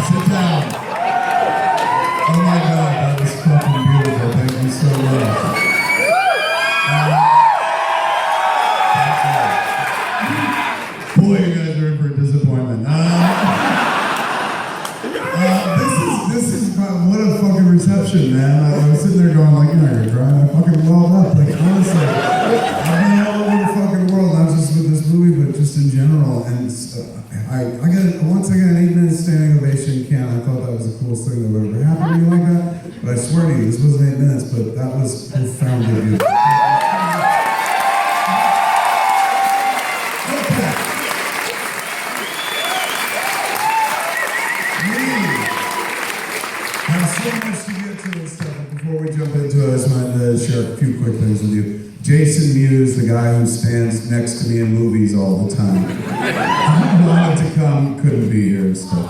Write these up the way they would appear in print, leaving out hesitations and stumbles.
Sit down. Oh my God, that was fucking beautiful. Thank you so much. Boy, you guys are in for a disappointment. This is what a fucking reception, man. I was sitting there going like, you're not gonna cry. I fucking welled up. Like, honestly, I've been all over the fucking world, not just with this movie, but just in general. And once I got an 8-minute standing ovation in Canada, I thought that was the coolest thing that would ever happen to me like that. But I swear to you, this wasn't 8 minutes, but that was profoundly beautiful. So much to get to and stuff, but before we jump into it, I just wanted to share a few quick things with you. Jason Mewes, the guy who stands next to me in movies all the time. He wanted to come, couldn't be here and stuff.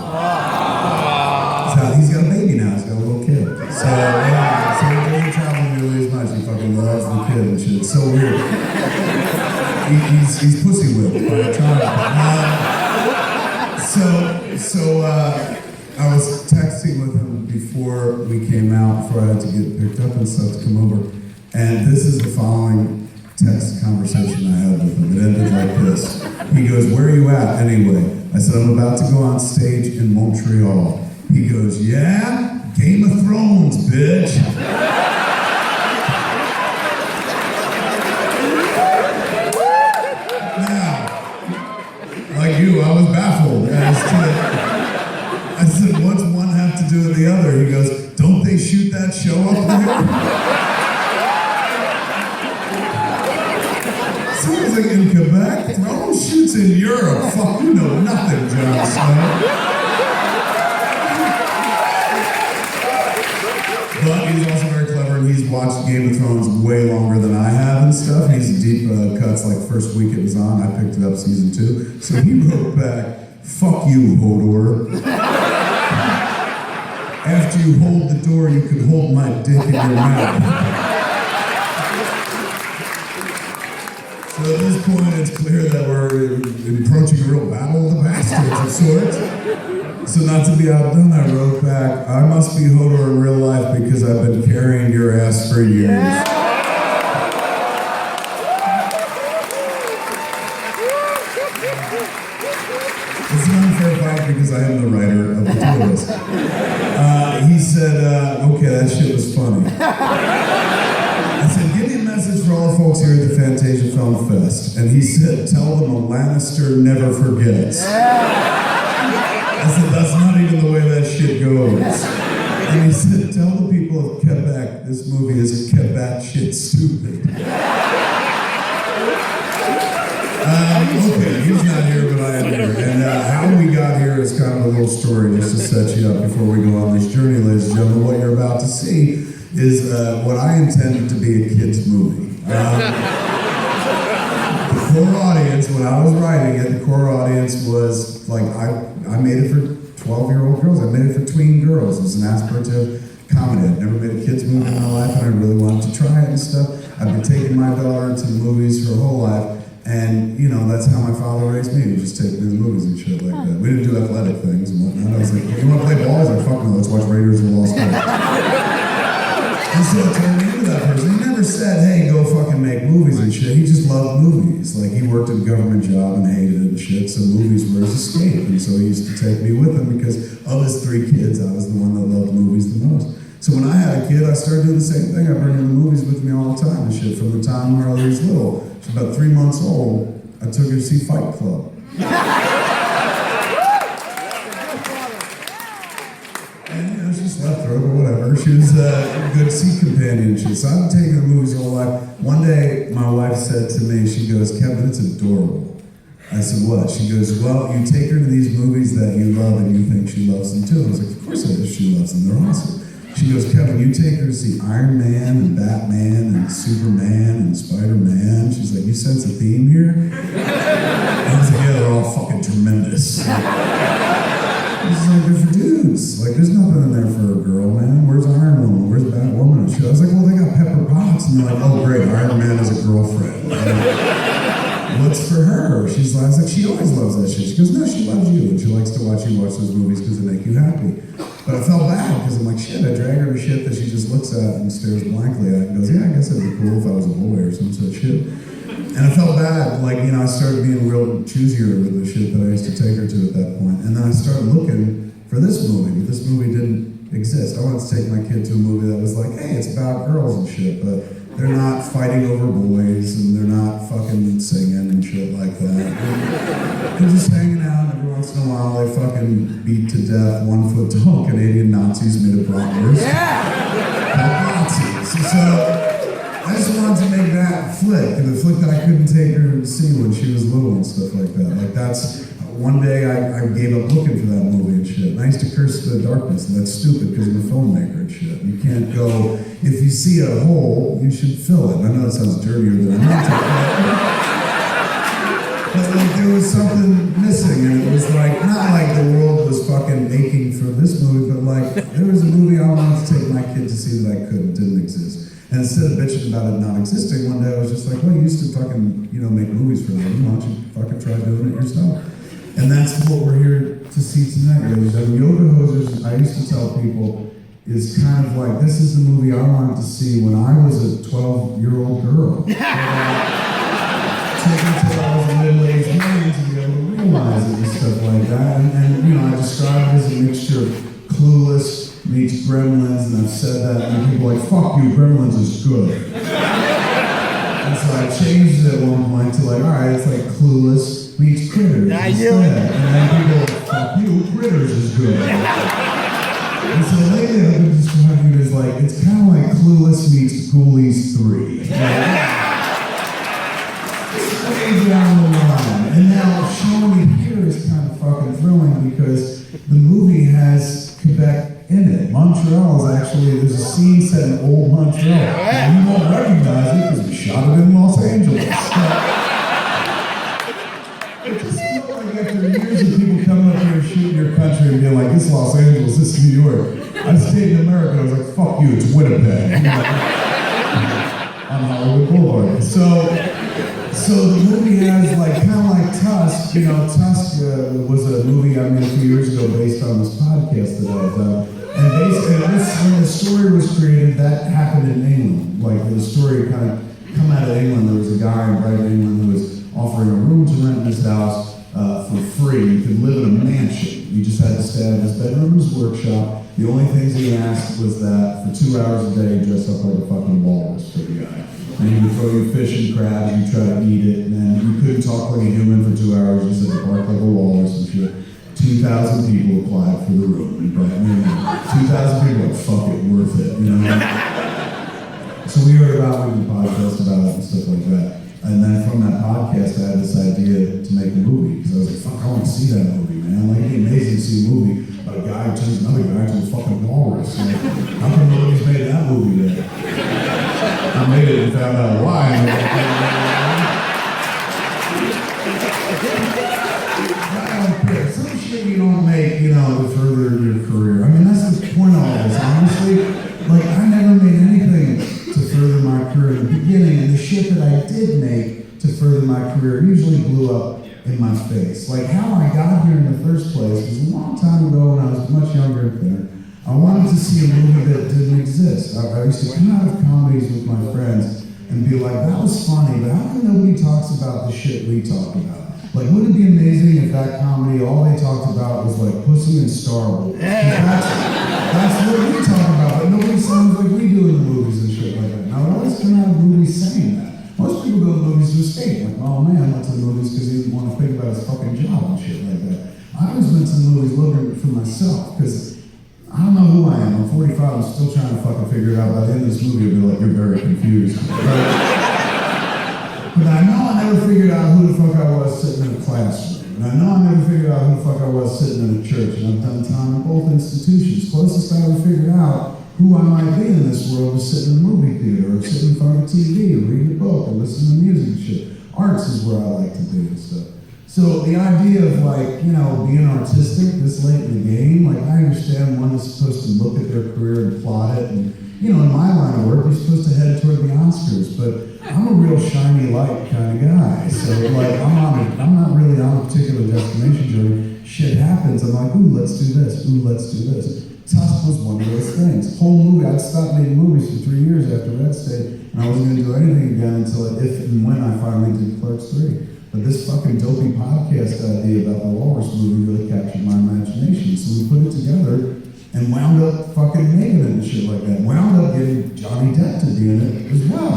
So he's got a baby now, he's got a little kid. So yeah, so he doesn't travel nearly as much, he fucking loves the kid and shit. It's so weird. He's pussy whipped by a child. I was texting with him before we came out, before I had to get picked up and stuff to come over. And this is the following text conversation I had with him. It ended like this. He goes, "Where are you at anyway?" I said, "I'm about to go on stage in Montreal." He goes, "Yeah? Game of Thrones, bitch." Now, like you, I was baffled as to I said, "What's one have to do with the other?" He goes, "Don't they shoot that show up there?" So I was like, "In Quebec? Thrones shoots in Europe. Fuck, you know nothing, Jon Snow." But he's also very clever, and he's watched Game of Thrones way longer than I have and stuff. He's deep cuts, like first week it was on, I picked it up season 2. So he wrote back, "Fuck you, Hodor. After you hold the door, you could hold my dick in your mouth." So at this point, it's clear that we're approaching a real battle of the bastards of sorts. So not to be outdone, I wrote back, "I must be Hodor in real life because I've been carrying your ass for years." It's an unfair fight because I am the writer of the two of us. He said, "Okay, that shit was funny." I said, "Give me a message for all the folks here at the Fantasia Film Fest." And he said, "Tell them a Lannister never forgets." I said, "That's not even the way that shit goes." And he said, "Tell the people of Quebec this movie is Quebec shit stupid." Okay, he's not here, but I am here. And how we got here is kind of a little story just to set you up before we go on this journey, ladies and gentlemen. What you're about to see is what I intended to be a kid's movie. The core audience, when I was writing it, the core audience was like, I made it for 12-year-old girls. I made it for tween girls. It was an aspirative comedy. I'd never made a kid's movie in my life, and I really wanted to try it and stuff. I've been taking my daughter to the movies her whole life. And, you know, that's how my father raised me. He just take me to the movies and shit like that. We didn't do athletic things and whatnot. I was like, "You want to play ball?" I was like, "Fuck no, let's watch Raiders of the Lost Ark." And so it turned me into that person. He never said, "Hey, go fucking make movies and shit." He just loved movies. Like, he worked at a government job and hated it and shit, so movies were his escape. And so he used to take me with him because of his 3 kids, I was the one that loved movies the most. So when I had a kid, I started doing the same thing. I bring him to movies with me all the time and shit from the time where I was little. She was about 3 months old. I took her to see Fight Club. And, you know, she slept through it or whatever. She was a good seat companion. So I've been taking her to movies all life. One day, my wife said to me, she goes, "Kevin, it's adorable." I said, "What?" She goes, "Well, you take her to these movies that you love and you think she loves them too." I was like, "Of course I do. She loves them. They're awesome." She goes, "Kevin, you take her to see Iron Man and Batman and Superman and Spider-Man." She's like, "You sense a theme here?" I was like, "Yeah, they're all fucking tremendous." This is like, they're for dudes. Like, there's nothing in there for a girl, man. Where's Iron Woman? Where's Batwoman and shit? I was like, "Well, they got Pepper Potts." And they're like, "Oh, great, Iron Man has a girlfriend." what's for her? She's like, I was like, she always loves that shit. She goes, no, she loves you, and she likes to watch you watch those movies because they make you happy. But I felt bad because I'm like, shit, I drag her to shit that she just looks at and stares blankly at and goes, yeah, I guess it'd be cool if I was a boy or some such shit. And I felt bad, like, you know, I started being real choosier with the shit that I used to take her to at that point. And then I started looking for this movie, but this movie didn't exist. I wanted to take my kid to a movie that was like, hey, it's about girls and shit, but they're not fighting over boys, and they're not fucking singing and shit like that. They're just hanging out, and every once in a while they fucking beat to death 1 foot tall Canadian Nazis made of bratwurst. Yeah! Nazis. So I just wanted to make that flick, and the flick that I couldn't take her to see when she was little and stuff like that. Like that's, one day I gave up looking for that movie and shit. And I used to curse the darkness, and that's stupid because I'm a filmmaker and shit. You can't go, if you see a hole, you should fill it. And I know that sounds dirtier than I meant to. But like there was something missing, and it was like, not like the world was fucking aching for this movie, but like there was a movie I wanted to take my kid to see that I didn't exist. And instead of bitching about it not existing, one day I was just like, well, you used to fucking, you know, make movies for them. Why don't you fucking try doing it yourself? And that's what we're here to see tonight, ladies and gentlemen. Yoga Hosers, I used to tell people, is kind of like, this is the movie I wanted to see when I was a 12-year-old girl. Taken until I was a middle-aged man to be able to realize it and stuff like that. And you know, I describe it as a mixture of Clueless meets Gremlins, and I've said that, and people are like, fuck you, Gremlins is good. And so I changed it at one point to like, all right, it's like Clueless meets Critters instead. And then people, fuck you, Critters is good. And so lately I've been describing it as like, it's kind of like Clueless meets Ghoulies 3. It's way down the line. And now showing it here is kind of fucking thrilling because the movie has Quebec in it. Montreal is actually, there's a scene set in old Montreal. And you won't recognize it because we shot it in Los Angeles. It just felt like after years of people coming up here and shooting your country and being like, this is Los Angeles, this is New York. I stayed in America, I was like, fuck you, it's Winnipeg. On Hollywood Boulevard. So the movie has like, kind of like Tusk, you know, Tusk was a movie I made a few years ago based on this podcast that I've done. And basically, when the story was created, that happened in England. Like the story kind of come out of England. There was a guy in Brighton, England, who was offering a room to rent in his house for free. You could live in a mansion. You just had to stay in his bedroom, his workshop. The only things he asked was that for 2 hours a day, you dress up like a fucking walrus for the guy. And he would throw you fish and crabs, you try to eat it, and then you couldn't talk like a human for 2 hours, you just had to bark like a walrus and shit. 2,000 people applied for the room in Brighton, England. 2,000 people like, fuck it, worth it, you know? So we heard about it in the podcast about it and stuff like that. And then from that podcast, I had this idea to make a movie, because I was like, fuck, I want to see that movie, man. Like, it'd be amazing to see a movie about a guy who turns another guy into a fucking walrus. Like, how come nobody's made that movie yet? I made it and found out why. I don't care. Some shit you don't make, you know, to further your career. I mean, that's the point of all this, honestly. Like, I never made anything to further my career in the beginning, and the shit that I did make to further my career usually blew up in my face. Like, how I got here in the first place was a long time ago when I was much younger and thinner. I wanted to see a movie that didn't exist. I used to come out of comedies with my friends and be like, that was funny, but how come nobody talks about the shit we talk about? Like, wouldn't it be amazing if that comedy, all they talked about was like pussy and Star Wars? That's what we talk about, but nobody sounds like we do in the movies and shit like that. Now, I always come out of movies saying that. Most people go to movies to escape. Like, oh man, I went to the movies because he didn't want to think about his fucking job and shit like that. I always went to the movies looking for myself, because I don't know who I am. I'm 45, I'm still trying to fucking figure it out. By the end of this movie, I'll be like, you're very confused. But I know I never figured out who the fuck I was sitting in a classroom. And I know I never figured out who the fuck I was sitting in a church. And I've done time in both institutions. Closest I ever figured out who I might be in this world was sitting in a movie theater, or sitting in front of a TV, or reading a book, or listening to music and shit. Arts is where I like to be and stuff. So the idea of like, you know, being artistic this late in the game, like I understand one is supposed to look at their career and plot it and in my line of work, you're supposed to head toward the Oscars, but I'm a real shiny light kind of guy. So like, I'm not really on a particular destination journey. Shit happens. I'm like, ooh, let's do this. Ooh, let's do this. Tusk was one of those things. Whole movie, I'd stopped making movies for 3 years after Red State, and I wasn't going to do anything again until if and when I finally did Clerks 3. But this fucking dopey podcast idea about the Walrus movie really captured my imagination. So we put it together and wound up fucking making it and shit like that. Wound up getting Johnny Depp to be in it as well.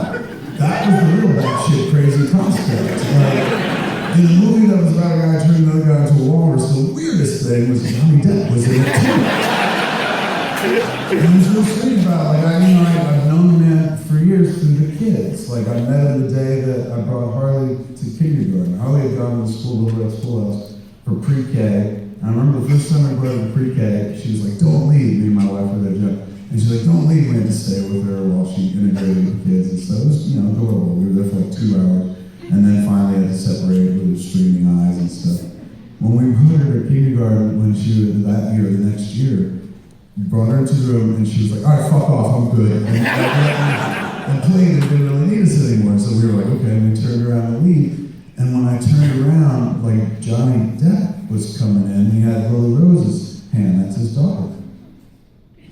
That was the real batshit crazy prospect. Like, in a movie that was about a guy turning another guy into a walrus, the weirdest thing was Johnny Depp was in it too. And it was real strange about it. Like, I've known the man for years through the kids. Like, I met him the day that I brought Harley to kindergarten. Harley had gone to the school, Little Red Schoolhouse, for pre-K. And I remember the first time I brought her to pre-K, she was like, don't leave, me and my wife were there, Jeff. And she's like, don't leave, we had to stay with her while she integrated with the kids and stuff. It was, adorable. We were there for like 2 hours. And then finally had to separate with her streaming eyes and stuff. When we brought her to kindergarten, when she was that year, the next year, we brought her into the room and she was like, all right, fuck off, I'm good. And played and didn't really need us anymore. So we were like, okay, and we turned around to leave. And when I turned around, like Johnny Depp was coming in, he had Lily Rose's hand, that's his daughter.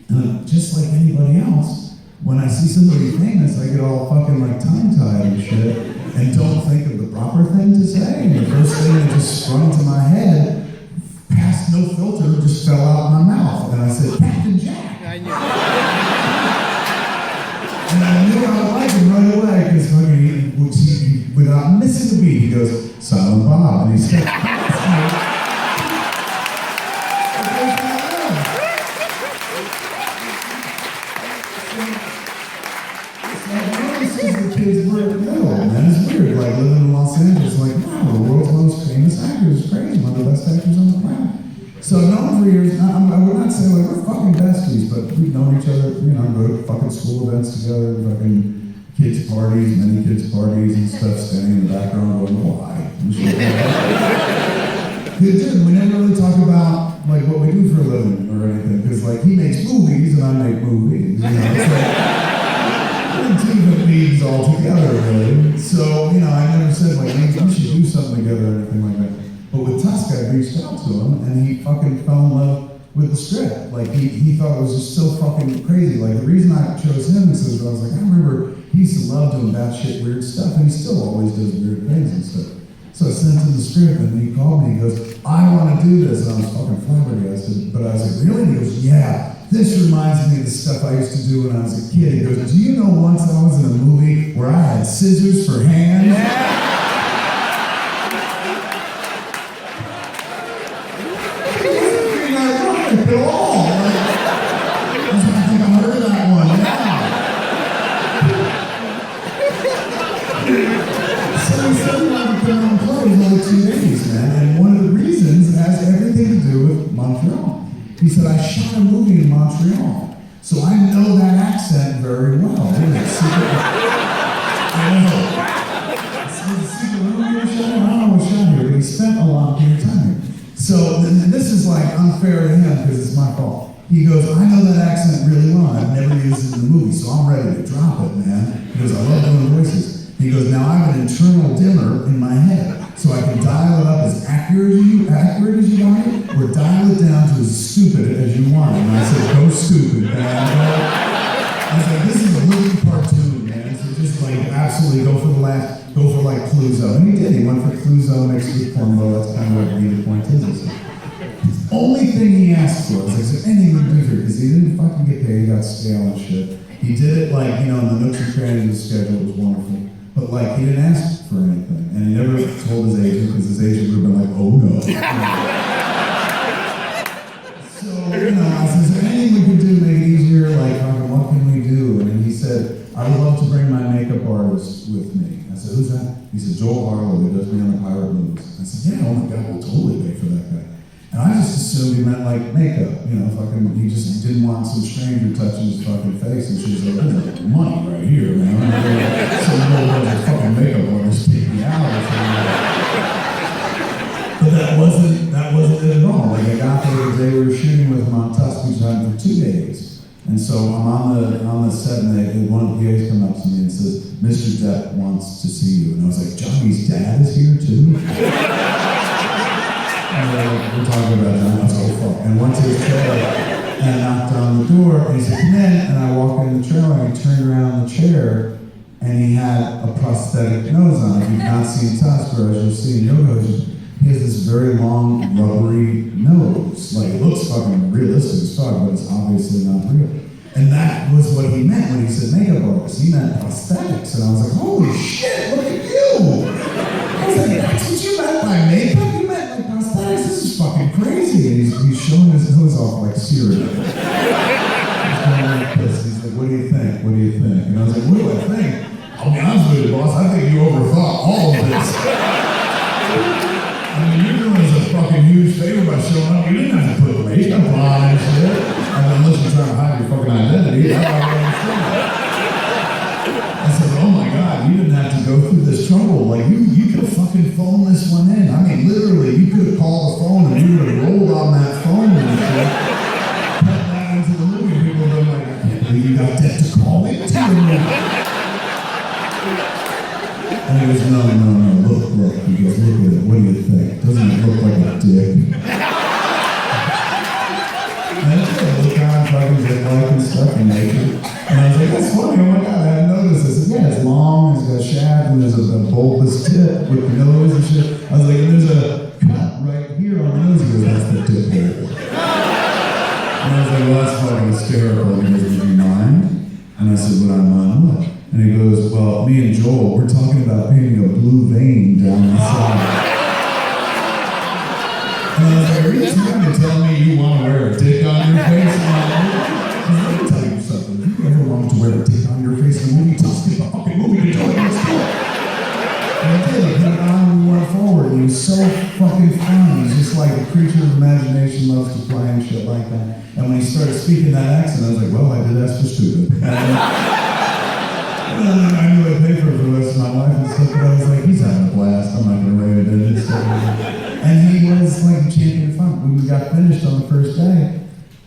And just like anybody else, when I see somebody famous, I get all fucking like tongue-tied and shit, and don't think of the proper thing to say. And the first thing that just sprung to my head, past no filter, just fell out my mouth. And I said, Captain Jack. And I knew I would like him right away, because he, without missing a beat, he goes, Silent Bob. And he said, the kids were little, man. It's weird, like living in Los Angeles, like, wow, the world's most famous actor is crazy, one of the best actors on the planet. So I've known him for years. I would not say like we're fucking besties, but we've known each other, go to fucking school events together, fucking kids parties, many kids parties and stuff, standing in the background going, why? Good dude, we never really talk about like what we do for a living or anything, because like he makes movies and I make movies, It's like, two different leagues altogether, really. So, I never said, like, we should do something together or anything like that. But with Tusk, I reached out to him, and he fucking fell in love with the script. Like, he thought it was just so fucking crazy. Like, the reason I chose him is because I was like, I remember he used to love doing batshit weird stuff, and he still always does weird things and stuff. So I sent him the script, and he called me, and he goes, I want to do this. And I was fucking flabbergasted. But I was like, really? And he goes, yeah. This reminds me of the stuff I used to do when I was a kid. He goes, do you know once I was in a movie where I had scissors for hands? Yeah. You're not right at all. I think I heard that one, So he said he wanted to put on plays like 2 days, man. And one of the reasons has everything to do with Montreal. He said, I shot a movie in Montreal, so I know that accent very well. I know. It's a secret movie or shot? I don't know what shot here, but he spent a lot of your time here. So this is like unfair to him because it's my fault. He goes, I know that accent really well. I've never used it in the movie, so I'm ready to drop it, man. He goes, I love doing voices. He goes, now I have an internal dimmer in my head, so I can dial it up as accurate as you want it, or dial it down to as stupid as you want it. And I said, go stupid, man. I was like, this is a movie cartoon, man. So just like absolutely go for the laugh, go for like Cluzo. And he did. He went for Cluzo mixed with Cornbow. That's kind of what the point is. The only thing he asked for was, I said, anything we do here, because he didn't fucking get paid, he got stale and shit. He did it like, in the nooks and crannies of the schedule, it was wonderful. But like, he didn't ask for anything. And he never told his agent, because his agent would have been like, oh no. So, I said, is there anything we can do to make it easier? Like, what can we do? And he said, I would love to bring my makeup artist with me. I said, who's that? He said, Joel Harlow, who does me on the Pirate movies. I said, yeah, oh my God, we'll totally pay for that guy. And I just assumed he meant like makeup, he just didn't want some stranger touching his fucking face. And she was like, there's like money right here, man. Some little fucking makeup artist take me out or something. But that wasn't it at all. Like I got there the day we were shooting with him on Tusk, we shot for 2 days. And so I'm on the set, and one of the PAs come up to me and says, "Mr. Depp wants to see you." And I was like, "Johnny's dad is here too?" And we're talking about Johnny. I was like, "Oh fuck!" And went to his trailer and knocked on the door, and he said, "Come in." And I walked in the trailer, and he turned around the chair, and he had a prosthetic nose on. If you've not seen Tusker, as you'll see in yoga, he has this very long, rubbery nose. Like, it looks fucking realistic as fuck, but it's obviously not real. And that was what he meant when he said makeup artist. He meant prosthetics. And I was like, holy shit, look at you! I was like, that's what you meant by makeup? You meant like prosthetics? This is fucking crazy. And he's showing his nose off like cereal. He's going like this. He's like, what do you think? What do you think? And I was like, what do I think? I'll be honest with you, boss, I think you overthought all of this. I mean, you're doing us a fucking huge favor by showing up. You didn't have to put makeup on and shit. Unless you're trying to hide your fucking identity. I said, oh my God, you didn't have to go through this trouble. Like, you could have fucking phoned this one in. I mean, literally, you could have called the phone and you would have rolled on that phone and shit. Put that into the movie. People would have been like, I can't believe you got Depp to call me. And he goes, no, look. He goes, look at it, what do you think? Doesn't it look like a dick? And I look on, fucking zip like and stuff and naked. And I was like, that's funny, oh my God, I hadn't noticed this. I said, yeah, it's long, it's got a shaft, and there's a bulbous tip with the nose and shit. I was like, and there's a cut right here on the nose. He goes, that's the tip hole. And I was like, well, that's fucking hysterical. And he goes, would you mind? And I said, would I mind what? And he goes, well, me and Joel, we're talking about painting a blue vein down the side. And I was like, are you trying to tell me you want to wear a dick on your face in a movie? Let me tell you something. If you ever want to wear a dick on your face in a movie, just get the fucking movie to do it. Let's do it. And I did. He put it on and we went forward. And he was so fucking fun. He was just like a creature of imagination, loves to play and shit like that. And when he started speaking that accent, I was like, well, I did ask for stupid. And I knew I'd pay for it for the rest of my life and stuff, but I was like, he's having a blast. I'm not going to write it in and stuff. And he was like a champion of fun. When we got finished on the first day,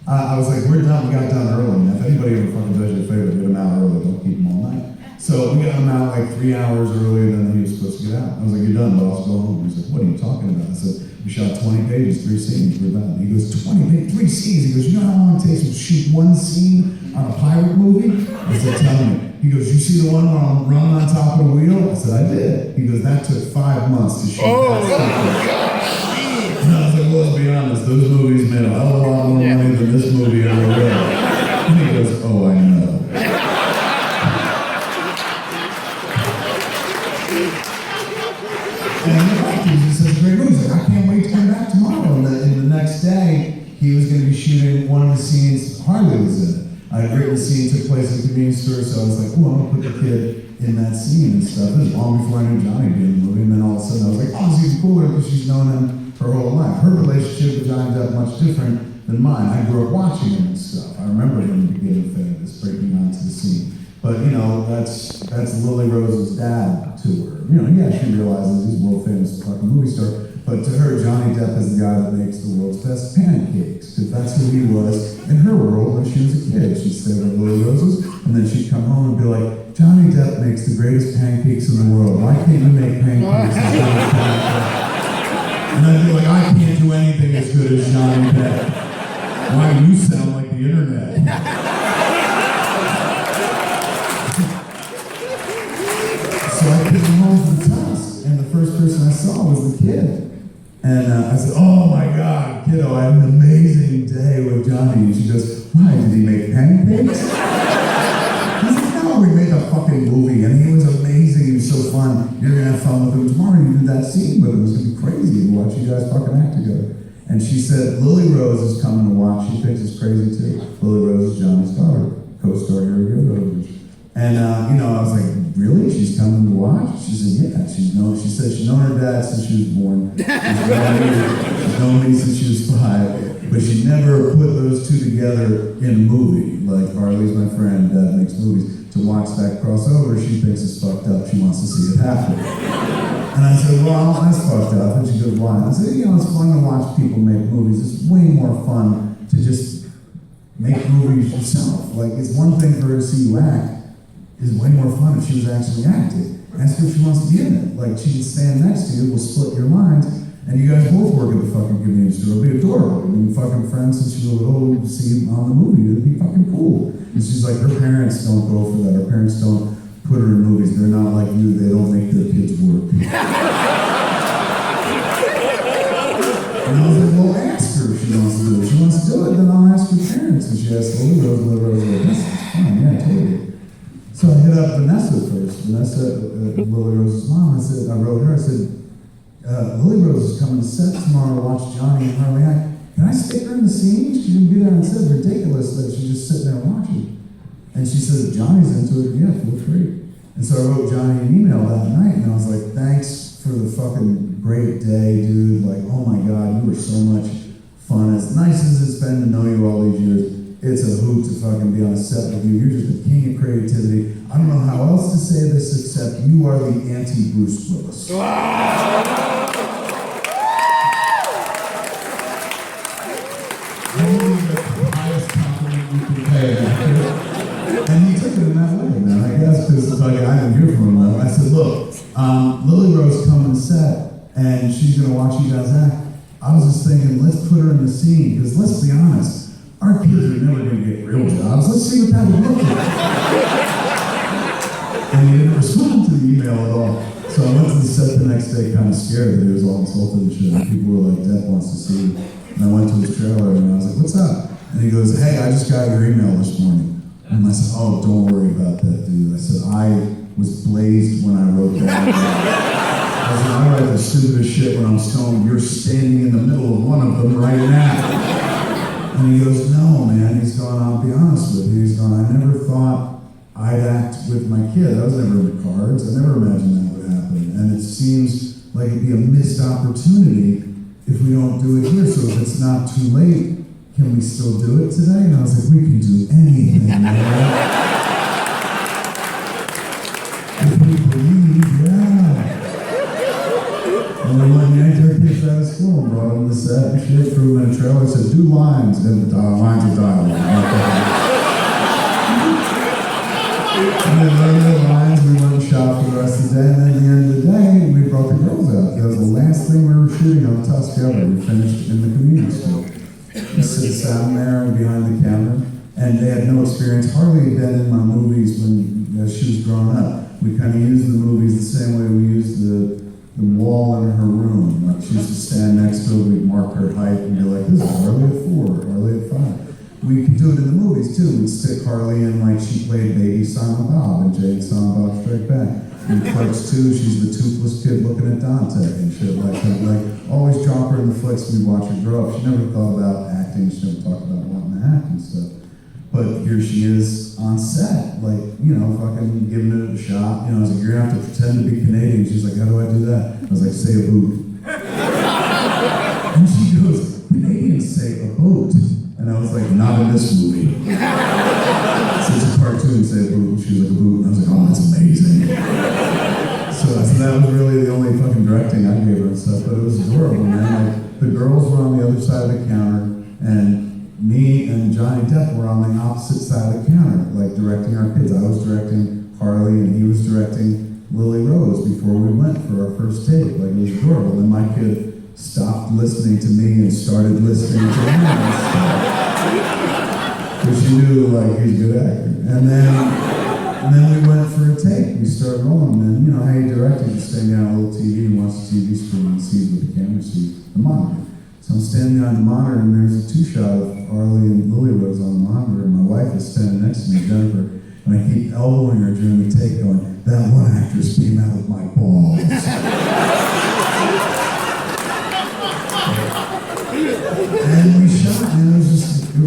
I was like, we're done. We got done early. Now, if anybody ever fucking does you a favor, get them out early. Don't keep them all night. So we got him out like 3 hours earlier than he was supposed to get out. I was like, you're done, boss. Go home. He said, what are you talking about? I said, we shot 20 pages, 3 scenes. We're done. He goes, 20 pages, 3 scenes. He goes, you know how long it takes to shoot one scene on a pirate movie? I said, tell me. He goes, you see the one where I'm running on top of the wheel? I said, I did. He goes, that took 5 months to shoot that stuff. And I was like, well, to be honest, those movies made a hell of a lot more money than this movie ever will. And he goes, oh, I know. And he liked it. He says, great movie. He's like, I can't wait to come back tomorrow. And the next day, he was going to be shooting one of the scenes Harley was in. I had written the scene, took place at the convenience store, so I was like, oh, I'm going to put the kid in that scene and stuff. It was long before I knew Johnny being in the movie, and then all of a sudden I was like, oh, she's cooler because she's known him her whole life. Her relationship with Johnny Depp much different than mine. I grew up watching him and stuff. I remember him beginning famous, breaking onto the scene. But, you know, that's Lily Rose's dad to her. You know, yeah, she realizes he's a world famous fucking movie star. But to her, Johnny Depp is the guy that makes the world's best pancakes, because that's who he was in her world when she was a kid. She'd stay with Lily Rose's, and then she'd come home and be like, Johnny Depp makes the greatest pancakes in the world. Why can't you make pancakes as good as Johnny Depp? And I'd be like, I can't do anything as good as Johnny Depp. Why, you sound like the internet. So I came home from Tusk, and the first person I saw was the kid. And I said, oh my God, kiddo, I had an amazing day with Johnny. And she goes, why, did he make pancakes? I said, no, we made a fucking movie, and he was amazing, he was so fun. You're gonna have fun with him tomorrow. You did that scene with him. It was gonna be crazy to watch you guys fucking act together. And she said, Lily Rose is coming to watch. She thinks it's crazy too. Lily Rose is Johnny's daughter, co-star here at Yoga. And, you know, I was like, really? She's coming to watch? She said, yeah. She said she's known her dad since she was born. She's known me since she was 5. But she never put those two together in a movie. Like, Harley's my friend, Dad makes movies. To watch that crossover, she thinks it's fucked up. She wants to see it happen. And I said, well, that's fucked up. And she goes, why? I said, you know, it's fun to watch people make movies. It's way more fun to just make movies yourself. Like, it's one thing for her to see you act, is way more fun if she was actually acting. Ask her if she wants to be in it. Like, she can stand next to you, we'll split your lines, and you guys both work at the fucking convenience store. It'll be adorable. We've been fucking friends since she was little, see you on the movie. It'll be fucking cool. And she's like, her parents don't go for that. Her parents don't put her in movies. They're not like you. They don't make their kids work. And I was like, well, ask her if she wants to do it. If she wants to do it, then I'll ask her parents. And she asked Lily Rose, that's fine, yeah, totally. So I hit up Vanessa first. Vanessa, Lily Rose's mom. I wrote her, I said, Lily Rose is coming to set tomorrow to watch Johnny and Harley act. Can I stick her in the scene? She can be there and said, ridiculous that she's just sitting there watching. And she said, if Johnny's into it, yeah, feel free. And so I wrote Johnny an email that night, and I was like, thanks for the fucking great day, dude. Like, oh my God, you were so much fun. As nice as it's been to know you all these years, it's a hoot to fucking be on a set with you. You're just a king of creativity. I don't know how else to say this except you are the anti-Bruce Willis. And he took it in that way, man. I guess because like, I didn't hear from him. I said, look, Lily Rose coming to set, and she's gonna watch you guys act. I was just thinking, let's put her in the scene, because let's be honest, our kids are never gonna get real jobs. Let's see what that would look like. And he didn't respond to the email at all. So I went to the set the next day, kind of scared that he was all insulted and shit. And people were like, Dad wants to see you. And I went to his trailer and I was like, what's up? And he goes, hey, I just got your email this morning. And I said, oh, don't worry about that, dude. I said, I was blazed when I wrote that. I said, I write the stupidest shit when I'm stoned. You're standing in the middle of one of them right now. And he goes, no, man. He's going, I'll be honest with you. He's going, I never thought I'd act with my kid. I was never in the cards. I never imagined that would happen. And it seems like it'd be a missed opportunity if we don't do it here. So if it's not too late, can we still do it today? And I was like, we can do anything, man. If we believe, yeah. And then when yanked our kids out of school and brought them to set and shit, threw them in a trailer, said, do lines. And the lines are dialogue. And then learned the lines, we went and shot for the rest of the day, and then at the end of the day, we brought the girls out. That was the last thing we were shooting on Tusk ever. We finished in the community store. We sit down there and behind the counter, and they had no experience. Harley had been in my movies when she was growing up. We kind of used the movies the same way we used the wall in her room. Like, she used to stand next to her, we'd mark her height, and be like, this is Harley at 4, Harley at 5. We could do it in the movies too. We'd stick Harley in like she played Baby Silent Bob and Jade Silent Bob Strike Back. In Clerks 2, she's the toothless kid looking at Dante and shit like that. Like, always drop her in the flicks and we watch her grow up. She never thought about acting. She never talked about wanting to act and stuff. But here she is on set, like, you know, fucking giving it a shot. You know, I was like, you're gonna have to pretend to be Canadian. She's like, how do I do that? I was like, say a boot. And she goes, Canadians say a boat. And I was like, not in this movie. So it's a cartoon, say a boot. She was like, a boot. And I was like, oh, that's amazing. So that was really the only fucking directing I gave her and stuff. But it was adorable, man. Like, the girls were on the other side of the counter, and me and Johnny Depp were on the opposite side of the counter, like directing our kids. I was directing Harley, and he was directing Lily Rose before we went for our first take. Like, it was adorable. And then my kid stopped listening to me and started listening to him and stuff. Because she knew, like, he's a good actor. And then we went for a take. We started rolling, and you know how you direct, you just stand behind a little TV and watch the TV screen and see what the camera sees, the monitor. So I'm standing behind the monitor, and there's a two-shot of Harley and Lily Rose on the monitor, and my wife is standing next to me, Jennifer, and I keep elbowing her during the take, going, that one actress came out of my balls. And we shot, and it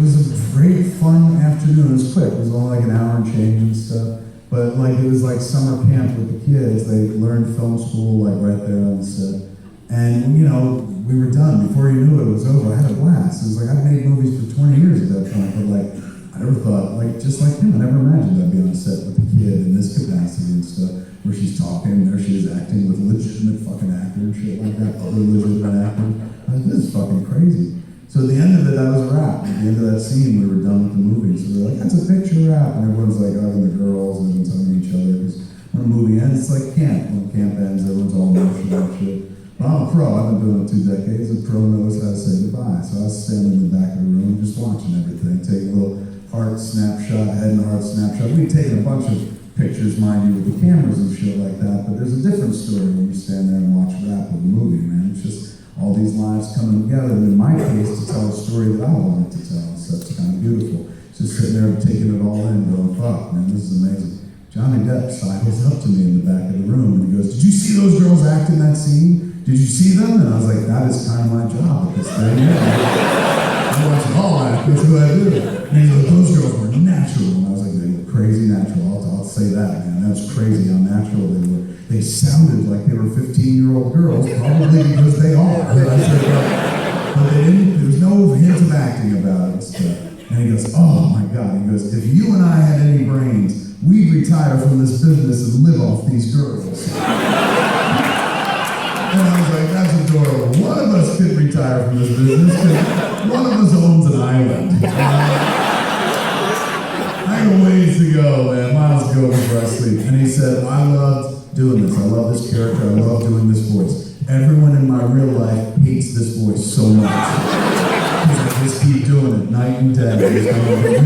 was a great, fun afternoon. It was quick. It was only like an hour and change and stuff. But like, it was like summer camp with the kids. They learned film school like right there on the set. And you know, we were done. Before you knew it, it was over. I had a blast. It was like, I'd made movies for 20 years at that point, but like, I never thought, like, just like him, I never imagined I'd be on a set with a kid in this capacity and stuff, where she's talking, and there she is acting with a legitimate fucking actor and shit like that, other legitimate actors. I was like, this is fucking crazy. So at the end of it, that was a wrap. At the end of that scene, we were done with the movie. So they're like, that's a picture wrap. And everyone's like hugging the girls and everyone's hugging each other. Because when a movie ends, it's like camp. When camp ends, everyone's all emotional and shit. But I'm a pro. I've been doing it 2 decades. A pro knows how to say goodbye. So I was standing in the back of the room just watching everything, taking a little heart snapshot, head and heart snapshot. We've taken a bunch of pictures, mind you, with the cameras and shit like that, but there's a different story when you stand there and watch rap with a movie, man. It's just all these lives coming together, and in my case, to tell a story that I wanted to tell, so it's kind of beautiful. Just sitting there and taking it all in, going, fuck, man, this is amazing. Johnny Depp sidles up to me in the back of the room, and he goes, did you see those girls act in that scene? Did you see them? And I was like, that is kind of my job at this thing. I watch them all act, that's what I do. And he goes, those girls were natural. And I was like, they were crazy natural. I'll say that, man. That was crazy how natural they were. They sounded like they were 15-year-old girls, probably because they are. And I said, but they didn't, there was no hint of acting about it and stuff. And he goes, oh my God. He goes, if you and I had any brains, we'd retire from this business and live off these girls. And I was like, that's adorable. One of us could retire from this business because one of us owns an island. I got ways to go, man. Miles to go before I sleep. And he said, I loved doing this. I love this character. I love doing this voice. Everyone in my real life hates this voice so much. Because I just keep doing it night and day. But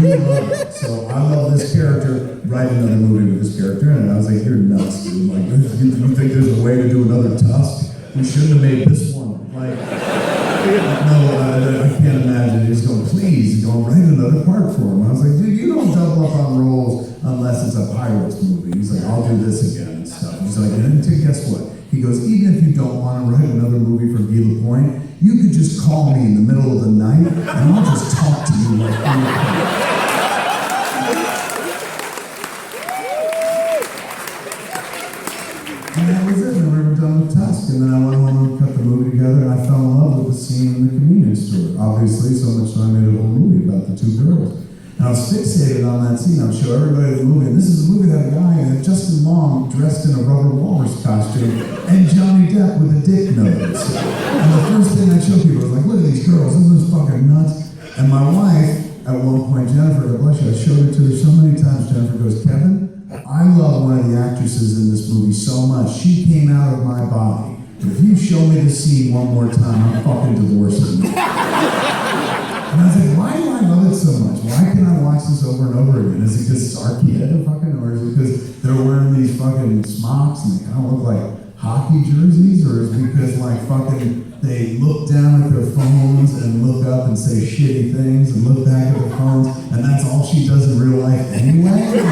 you love it. So I love this character. Write another movie with this character. And I was like, you're nuts, dude. Like, you think there's a way to do another Tusk? We shouldn't have made this one. Like, no, I can't imagine. He's going, please, go write another part for him. I was like, dude, you don't double up on roles unless it's a Pirates movie. He's like, I'll do this again and stuff. He's like, and guess what? He goes, even if you don't want to write another movie for Guy Lapointe, you could just call me in the middle of the night and I'll just talk to you like anything. And that was it, and we were done with Tusk, and then I went home and cut the movie together, and I fell in love with the scene in the convenience store. Obviously, so much so I made a whole movie about the 2 girls. And I was fixated on that scene. I would show everybody the movie, and this is a movie that a guy, Justin Long, dressed in a rubber walrus costume, and Johnny Depp with a dick nose. And the first thing I showed people was like, look at these girls, isn't this fucking nuts? And my wife, at one point, Jennifer, God bless you, I showed it to her so many times, Jennifer goes, Kevin, I love one of the actresses in this movie so much. She came out of my body. If you show me the scene one more time, I'm fucking divorcing you. And I was like, why do I love it so much? Why can I watch this over and over again? Is it because Sarkieta fucking, or is it because they're wearing these fucking smocks and they kind of look like hockey jerseys? Or is it because like fucking they look down at their phones and look up and say shitty things and look back at their phones and that's all she does in real life anyway?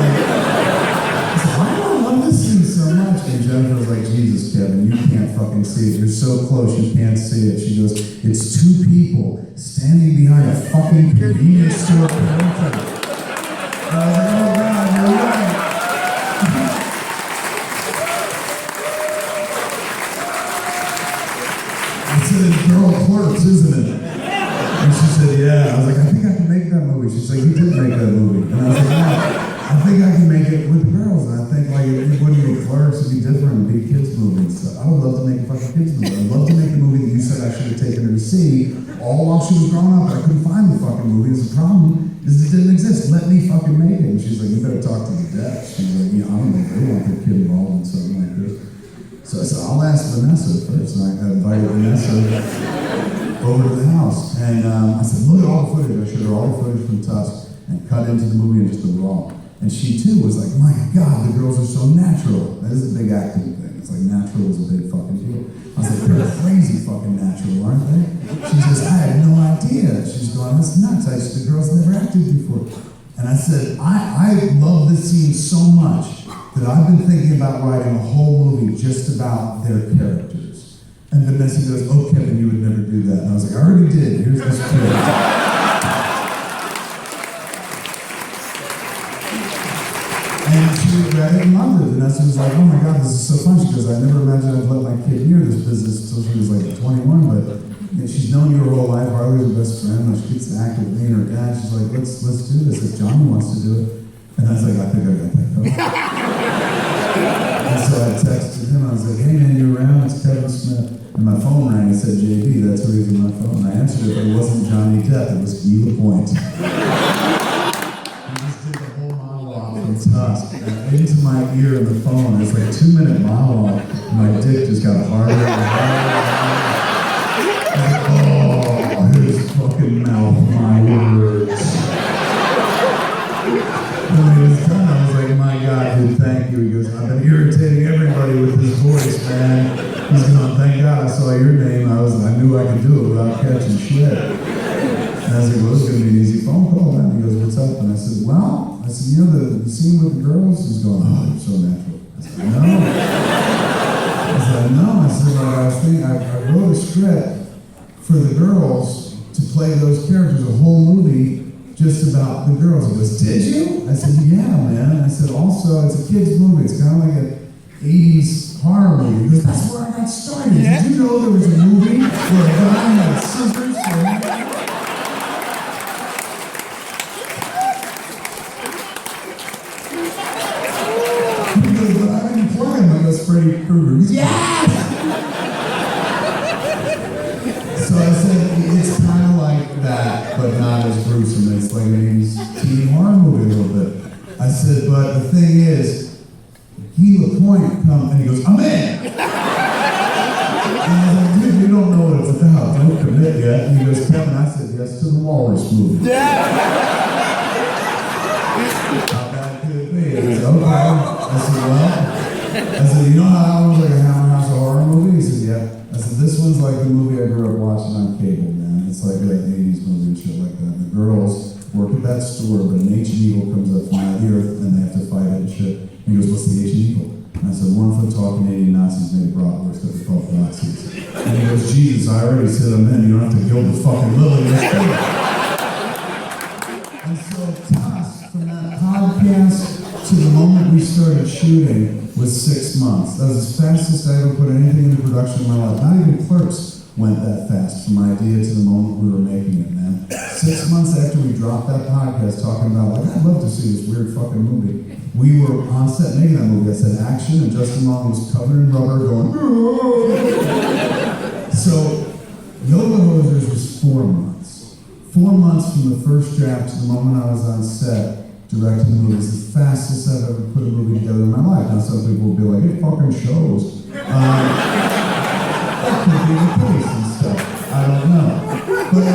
Why do I love this scene so much? And Jennifer was like, Jesus, Kevin, you can't fucking see it. You're so close, you can't see it. She goes, it's 2 people standing behind a fucking convenience store counter. I was like, oh God, you're right. I said, it's Girl Clerks, isn't it? And she said, yeah. I was like, I think I can make that movie. She's like, you did make that movie. And I was like, yeah. I think I can make it with the girls, and I think like it wouldn't be Clerks, it'd be different, it'd be a kids movie and stuff. I would love to make a fucking kids movie. I'd love to make a movie that you said I should have taken her to see, all while she was growing up. I couldn't find the fucking movie. It's the problem is it didn't exist. Let me fucking make it. And she's like, you better talk to the Depp. She's like, yeah, I don't know, they want their kid involved in something like this. So I said, I'll ask Vanessa first, and I invited Vanessa over to the house. And I said, look at all the footage. I showed her all the footage from Tusk and cut into the movie and just the raw. And she too was like, my God, the girls are so natural. That is a big acting thing. It's like natural is a big fucking deal. I was like, they're crazy fucking natural, aren't they? She says, I had no idea. She's going, that's nuts. The girls never acted before. And I said, I love this scene so much that I've been thinking about writing a whole movie just about their characters. And Vanessa goes, oh, Kevin, you would never do that. And I was like, I already did. Here's this kid. And she read it and loved it. And she was like, oh my God, this is so fun. She goes, I never imagined I'd let my kid hear this business until she was like 21, but you know, she's known you her whole life. Harley's her best friend. When she gets to act with me and her dad, she's like, let's do this. If Johnny wants to do it. And I was like, I think I got that covered. And so I texted him. I was like, hey man, you around? It's Kevin Smith. And my phone rang and said, JB, that's who he is on my phone. And I answered it, but it wasn't Johnny Depp, it was Guy Lapointe. He just did the whole monologue from Tusk into my ear in the phone. It's like a 2-minute monologue. And my dick just got harder and harder. Like, oh, his fucking mouth, my words. When he was done, I was like, my God, dude, thank you. He goes, I've been irritating everybody with his voice, man. He's going, thank God I saw your name. I knew I could do it without catching shit. And I was like, well, this is going to be an easy phone call, man. He goes, what's up? And I said, well, you know the scene with the girls? He's going, oh, you're so natural. I said, no. I said, like, I was thinking, I wrote a script for the girls to play those characters, a whole movie just about the girls. He goes, did you? I said, yeah, man. I said, also, it's a kid's movie. It's kind of like an 80s horror movie. He goes, that's where I got started. Did you know there was a movie where a guy had scissors? He goes, but I didn't play him. I goes, Freddy Krueger. Yes! So I said, it's kind of like that, but not as gruesome. It's like an 80s teen horror movie a little bit. I said, but the thing is, Guy Lapointe comes, and he goes, I'm in! And I was like, dude, you don't know what it's about. Don't commit yet. And he goes, Kevin, I said yes to the Walrus movie. How bad could it be? I said, okay. I said, well, I said, you know how that one's like a Hammer House of Horror movie? He said, yeah. I said, this one's like the movie I grew up watching on cable, man. It's like an 80s movie and shit like that. And the girls work at that store, but an ancient evil comes up from out of the earth, and they have to fight it and shit. And he goes, what's the ancient evil? And I said, 1 foot tall Canadian Nazis made bratwurst because they're called Nazis. And he goes, Jesus, I already said I'm in. You don't have to gild the fucking lily. And so Tusk, from that podcast to the moment we started shooting, was 6 months. That was the fastest I ever put anything into production in my life. Not even Clerks went that fast from idea to the moment we were making it, man. 6 months after we dropped that podcast talking about, like, I'd love to see this weird fucking movie. We were on set making that movie. I said action, and Justin Long was covered in rubber going, So, Yoga Hosers was 4 months. 4 months from the first draft to the moment I was on set directing the movie. It's the fastest I've ever put a movie together in my life. Now, some people will be like, it fucking shows. That could be the case and stuff. I don't know. But I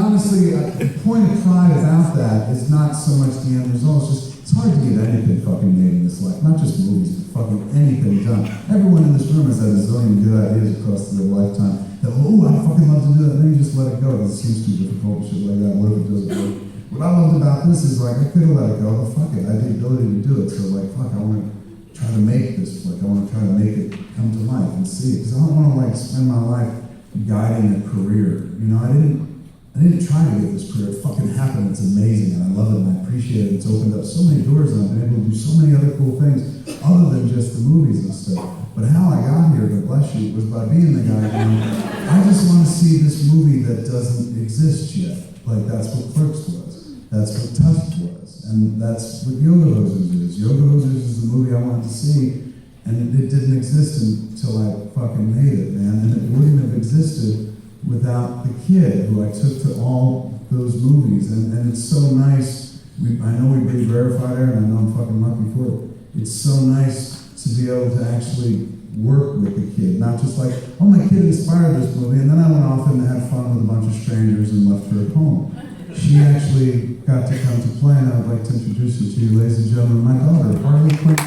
honestly, the point of pride about that is not so much the end result. It's hard to get anything fucking made in this life. Not just movies, but fucking anything done. Everyone in this room has had a zillion good ideas across their lifetime. That, oh, I'd fucking love to do that. And then you just let it go because it seems too difficult, shit like that. What if it doesn't work? What I loved about this is, like, I could have let it go, but fuck it. I had the ability to do it. So, like, fuck, I want to try to make this. Like, I want to try to make it come to life and see it. Because I don't want to, like, spend my life guiding a career. You know, I didn't try to get this career. It fucking happened. It's amazing, and I love it, and I appreciate it. It's opened up so many doors, and I've been able to do so many other cool things other than just the movies and stuff. But how I got here, God bless you, was by being the guy going, I just want to see this movie that doesn't exist yet. Like, that's what Clerks was. That's what Tusk was. And that's what Yoga Hosers is. Yoga Hosers is the movie I wanted to see, and it didn't exist until I fucking made it, man. And it wouldn't have existed without the kid who I took to all those movies. And it's so nice. I know we've been verified there, and I know I'm fucking lucky for it. It's so nice to be able to actually work with the kid. Not just like, oh, my kid inspired this movie, and then I went off and had fun with a bunch of strangers and left her at home. She actually got to come to play, and I would like to introduce you to you, ladies and gentlemen, my daughter, Harley Quinn.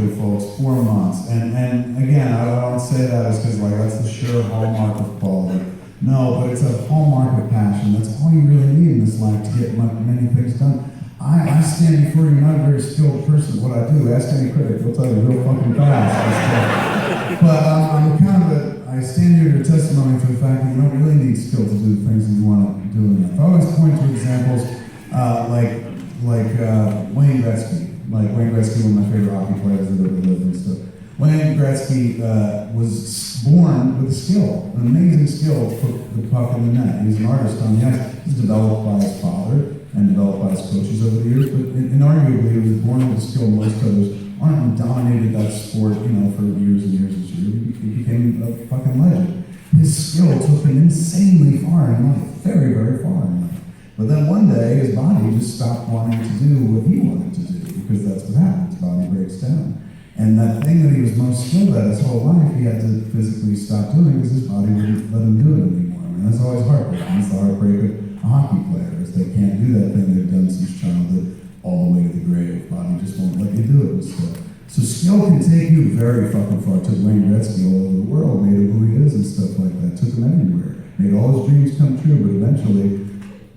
good folks, 4 months. And again, I don't say that as because like that's the sure hallmark of quality. No, but it's a hallmark of passion. That's all you really need in this life to get many things done. I stand before you, not a very skilled person at what I do. Ask any critic, they'll tell you real fucking fast. But I'm kind of I stand here to testimony to the fact that you don't really need skill to do the things that you want to do in life. I always point to examples like Wayne Gretzky. Like Wayne Gretzky, one of my favorite hockey players that ever lived and stuff. Wayne Gretzky was born with a skill, an amazing skill to put the puck in the net. He was an artist on the ice. He was developed by his father and developed by his coaches over the years, but inarguably he was born with a skill most others aren't, and dominated that sport, for years and years and years. He became a fucking legend. His skill took him insanely far in life, very, very far in life. But then one day his body just stopped wanting to do what he wanted to do, because that's what happens, his body breaks down. And that thing that he was most skilled at his whole life, he had to physically stop doing because his body wouldn't let him do it anymore. I mean, that's always heartbreaking. It's the heartbreak of a hockey player. They can't do that thing they've done since childhood all the way to the grave. Body just won't let you do it and stuff. So skill can take you very fucking far. Took Wayne Gretzky all over the world, made him who he is and stuff like that. Took him everywhere. Made all his dreams come true, but eventually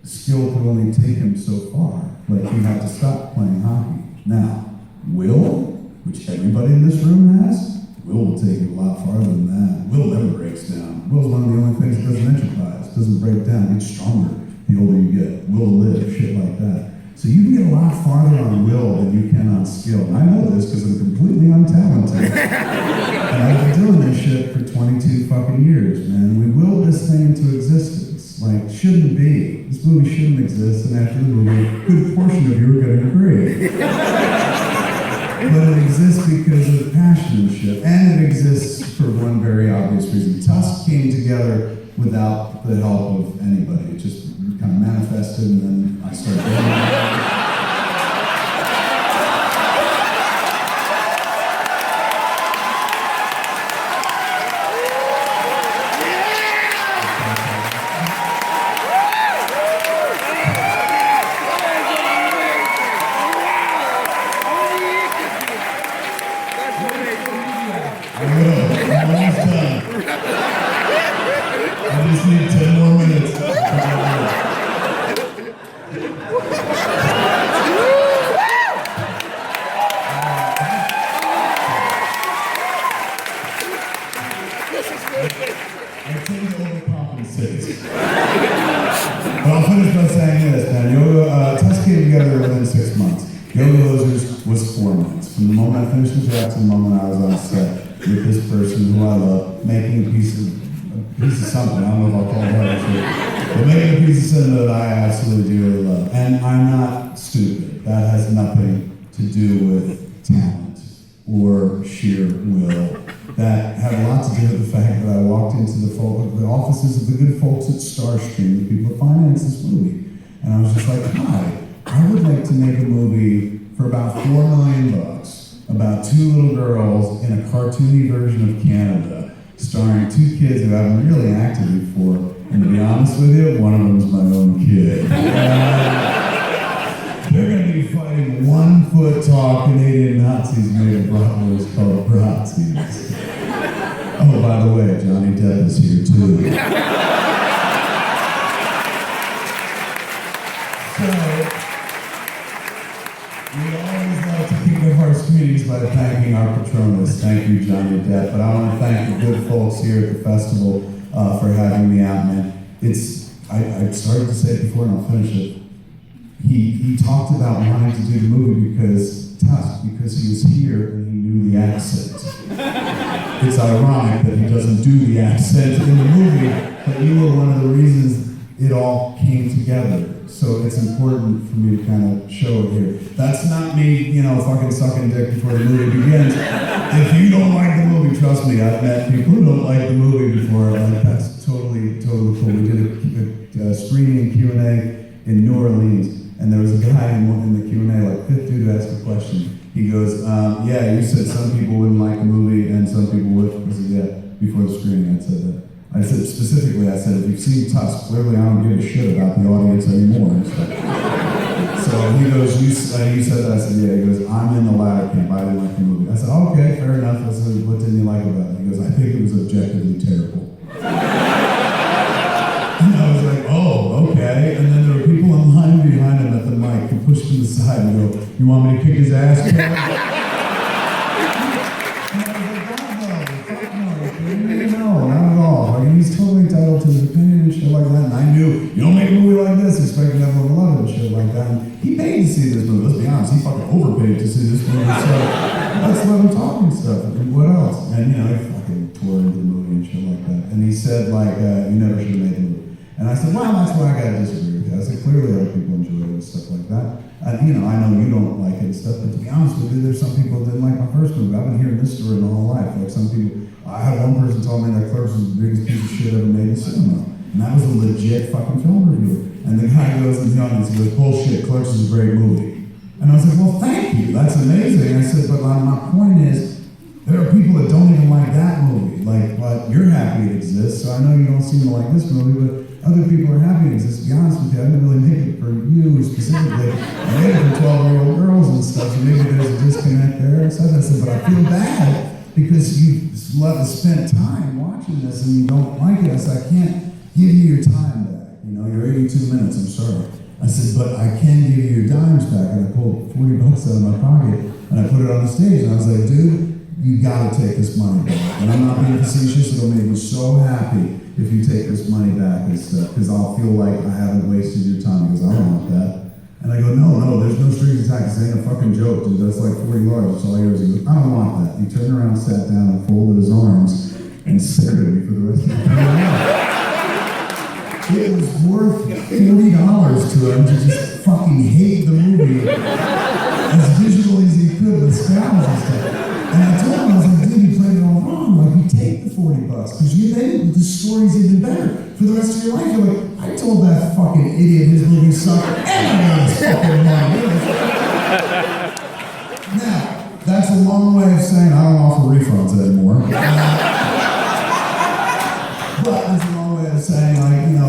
skill could only take him so far. Like he had to stop playing hockey. Now, will, which everybody in this room has, will take it a lot farther than that. Will never breaks down. Will's one of the only things that doesn't enterprise, doesn't break down, gets stronger the older you get. Will live, shit like that. So you can get a lot farther on will than you can on skill. And I know this because I'm completely untalented. And I've been doing this shit for 22 fucking years, man. We willed this thing into existence. Like, shouldn't be. This movie shouldn't exist, and after the movie, a good portion of you are going to agree. But it exists because of passionship, and it exists for one very obvious reason. Tusk came together without the help of anybody. It just kind of manifested, and then I started doing it. I just need 10 more minutes. I tend to overcompensate. But I'll finish by saying this, man. Tusk came together within 6 months. Yoga Losers was 4 months. From the moment I finished the draft to the moment I was on set with this person who I love, making a piece of something. I don't know if I'll call it that, but making a piece of cinema that I absolutely dearly love. And I'm not stupid. That has nothing to do with talent or sheer will. That had a lot to do with the fact that I walked into the offices of the good folks at Starstream, the people that financed this movie. And I was just like, hi, I would like to make a movie for about $4 million about 2 little girls in a cartoony version of Canada, starring 2 kids who haven't really acted before. And to be honest with you, one of them is my own kid. They're going to be fighting 1-foot-tall Canadian Nazis made of bratwurst called Bratzies. Oh, by the way, Johnny Depp is here too. So, we always like to keep our hearts communities by thanking our Patronus. Thank you, Johnny Depp. But I want to thank the good folks here at the festival for having me out, man. I started to say it before and I'll finish it. He talked about wanting to do the movie because he was here and he knew the accent. It's ironic that he doesn't do the accent in the movie, but you were one of the reasons it all came together. So it's important for me to kind of show it here. That's not me, fucking sucking dick before the movie begins. If you don't like the movie, trust me, I've met people who don't like the movie before. Like, that's totally cool. We did a screening Q&A in New Orleans. And there was a guy in the Q&A, like 5th dude, who asked a question. He goes, yeah, you said some people wouldn't like the movie and some people would. I said, yeah, before the screening I said that. I said, specifically, I said, if you've seen Tusk, clearly I don't give a shit about the audience anymore. So he goes, you said that? I said, yeah. He goes, I'm in the latter camp. I didn't like the movie. I said, oh, fair enough. I said, what didn't you like about it? He goes, I think it was objectively terrible. And I was like, oh, okay. And then there were people in line behind him at the mic who pushed him aside and go, you want me to kick his ass? And I was like, God, no, fuck no, no, not at all. Like, he's totally entitled to his opinion and shit like that. And I knew, you don't make a movie like this expecting everyone to love it and shit like that. And he paid to see this movie, let's be honest. He fucking overpaid to see this movie. So let's let him talk and stuff. And what else? And, you know, he fucking tore into the movie and shit like that. And he said, like, you never should have made the movie. And I said, well, that's why I gotta disagree with you. I said, clearly other people enjoy it and stuff like that. And, you know, I know you don't like it and stuff, but to be honest with you, there's some people that didn't like my first movie. I've been hearing this story my whole life. Like, some people, I had one person tell me that Clerks was the biggest piece of shit ever made in cinema. And that was a legit fucking film review. And the guy goes in the audience, he goes, bullshit, Clerks is a great movie. And I was like, well, thank you, that's amazing. I said, but my point is, there are people that don't even like that movie. Like, but you're happy it exists, so I know you don't seem to like this movie, but other people are happy it exists. To be honest with you, I didn't really make it for you specifically. I made it for 12-year-old girls and stuff, so maybe there's a disconnect there and stuff. I said, but I feel bad because you spent time watching this and you don't like it. I said, I can't give you your time back. You know, you're 82 minutes, I'm sorry. I said, but I can give you your dimes back. And I pulled $40 out of my pocket and I put it on the stage. And I was like, dude, you gotta take this money back. And I'm not being facetious, it'll make me so happy if you take this money back and stuff, because I'll feel like I haven't wasted your time, because I don't want that. And I go, no, there's no strings attached. This ain't a fucking joke, dude. That's like $40. It's all yours. He goes, I don't want that. He turned around, sat down, and folded his arms, and stared at me for the rest of the time. It was worth $40 to him to just fucking hate the movie as visually as he could with sounds and stuff. And I told him, I was like, dude, you played it all wrong. Like, you take the $40, because the story's even better. For the rest of your life, you're like, I told that fucking idiot his movie sucked, and I got his fucking money. Now, that's a long way of saying I don't offer refunds anymore. But that's a long way of saying, like, you know,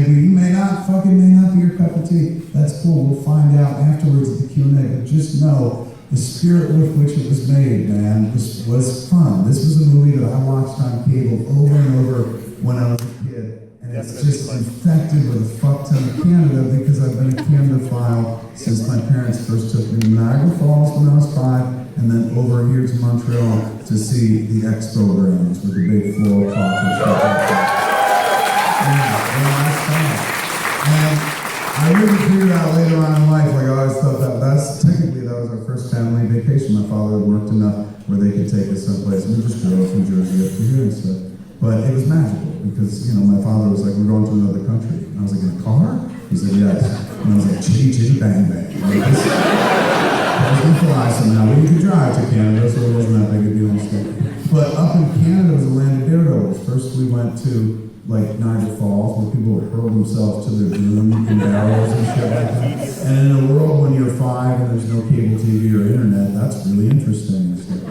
you may not be your cup of tea. That's cool. We'll find out afterwards at the Q&A. But just know, the spirit with which it was made, man, was fun. This was a movie that I watched on cable over and over when I was a kid. And it's just infected with a fuck ton of Canada because I've been a Canada-phile since my parents first took me to Niagara Falls when I was 5, and then over here to Montreal to see the expo grounds with the big floor clock and stuff like that. And I really figured out later on in life, like I always thought that technically that was our first family vacation. My father had worked enough where they could take us someplace, and we just drove from Jersey up to here and stuff. But it was magical because, you know, my father was like, we're going to another country. And I was like, in a car? He said, yes. And I was like, chitty, chitty, bang, bang. Like, this I was going to fly somehow. We could drive to Canada, so it wasn't that big a deal and stuff. But up in Canada was a land of daredevils. First we went to like Niagara Falls, where people would hurl themselves to their doom in barrels and shit like that. And in a world when you're 5 and there's no cable TV or internet, that's really interesting and stuff.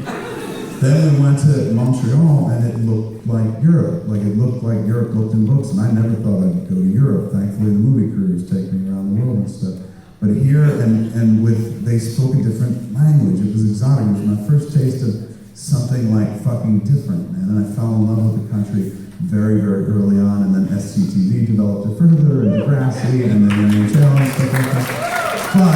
Then we went to Montreal, and it looked like Europe. Like, it looked like Europe looked in books, and I never thought I'd go to Europe. Thankfully, the movie crews take me around the world and stuff. But here, they spoke a different language. It was exotic. It was my first taste of something like fucking different, man. And I fell in love with the country very, very early on, and then SCTV developed it further, and Degrassi, and then Montreal and stuff like that. But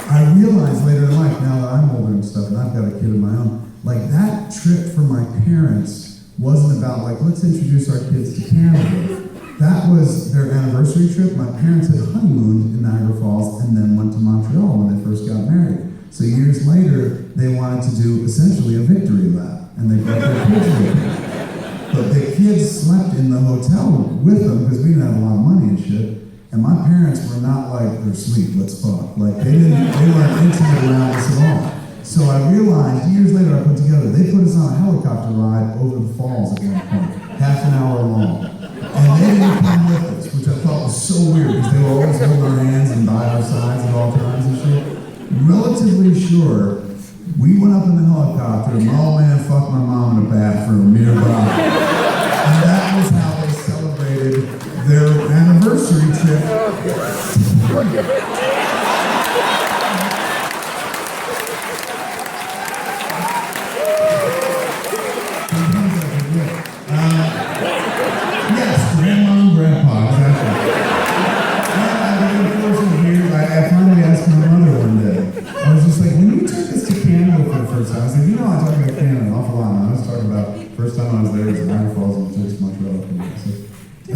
I realized later in life, now that I'm older and stuff, and I've got a kid of my own, like, that trip for my parents wasn't about, like, let's introduce our kids to Canada. That was their anniversary trip. My parents had honeymooned in Niagara Falls and then went to Montreal when they first got married. So years later, they wanted to do essentially a victory lap, and they brought their kids with them. But the kids slept in the hotel with them because we didn't have a lot of money and shit. And my parents were not like, they're sweet, let's fuck. Like, they weren't intimate around us at all. So I realized, years later I put together, they put us on a helicopter ride over the falls at one point, half an hour long. And they didn't come with us, which I thought was so weird, because they were always holding our hands and by our sides at all times and shit. Relatively sure, we went up in the helicopter, and my old man fucked my mom in a bathroom nearby. And that was how they celebrated their anniversary trip.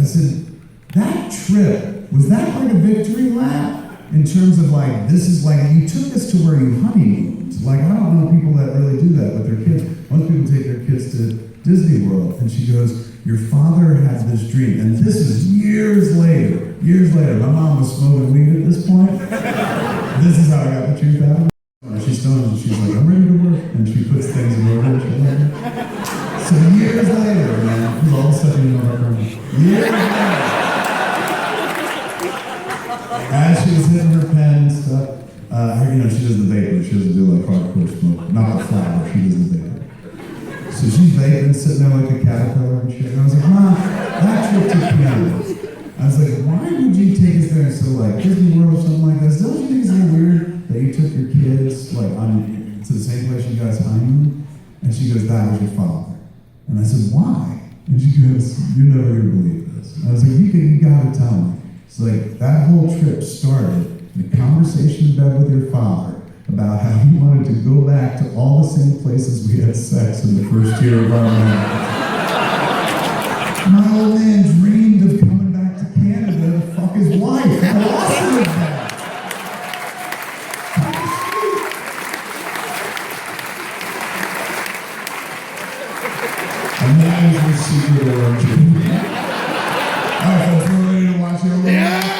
said, that trip, was that like a victory lap? In terms of like, this is like, you took us to where you honeymooned. Like, I don't know people that really do that with their kids. Most people take their kids to Disney World. And she goes, your father had this dream. And this is years later. Years later. My mom was smoking weed at this point. This is how I got the truth out of her. She's stoned and she's like, I'm ready to work. And she puts things in order and shit like that. So years later, man, because all the stuff you know about her. Years later. As she was hitting her pen and stuff, she doesn't vape, but she doesn't do like hardcore smoke. Not the flower, she doesn't vape. So she's vaping, sitting there like a caterpillar and shit. And I was like, Mom, that trip to Canada. I was like, why would you take us there? So like Disney World or something like that? Don't you think it's a little weird that you took your kids like to the same place you guys honeymooned? And she goes, that was your father. And I said, why? And she goes, you're never gonna believe this. And I was like, you gotta tell me. It's like that whole trip started in a conversation in bed with your father about how he wanted to go back to all the same places we had sex in the first year of our marriage. My old man dreamed of coming back to Canada to fuck his wife. How awesome is that? And that is your secret origin. All right, folks, we're ready to watch it.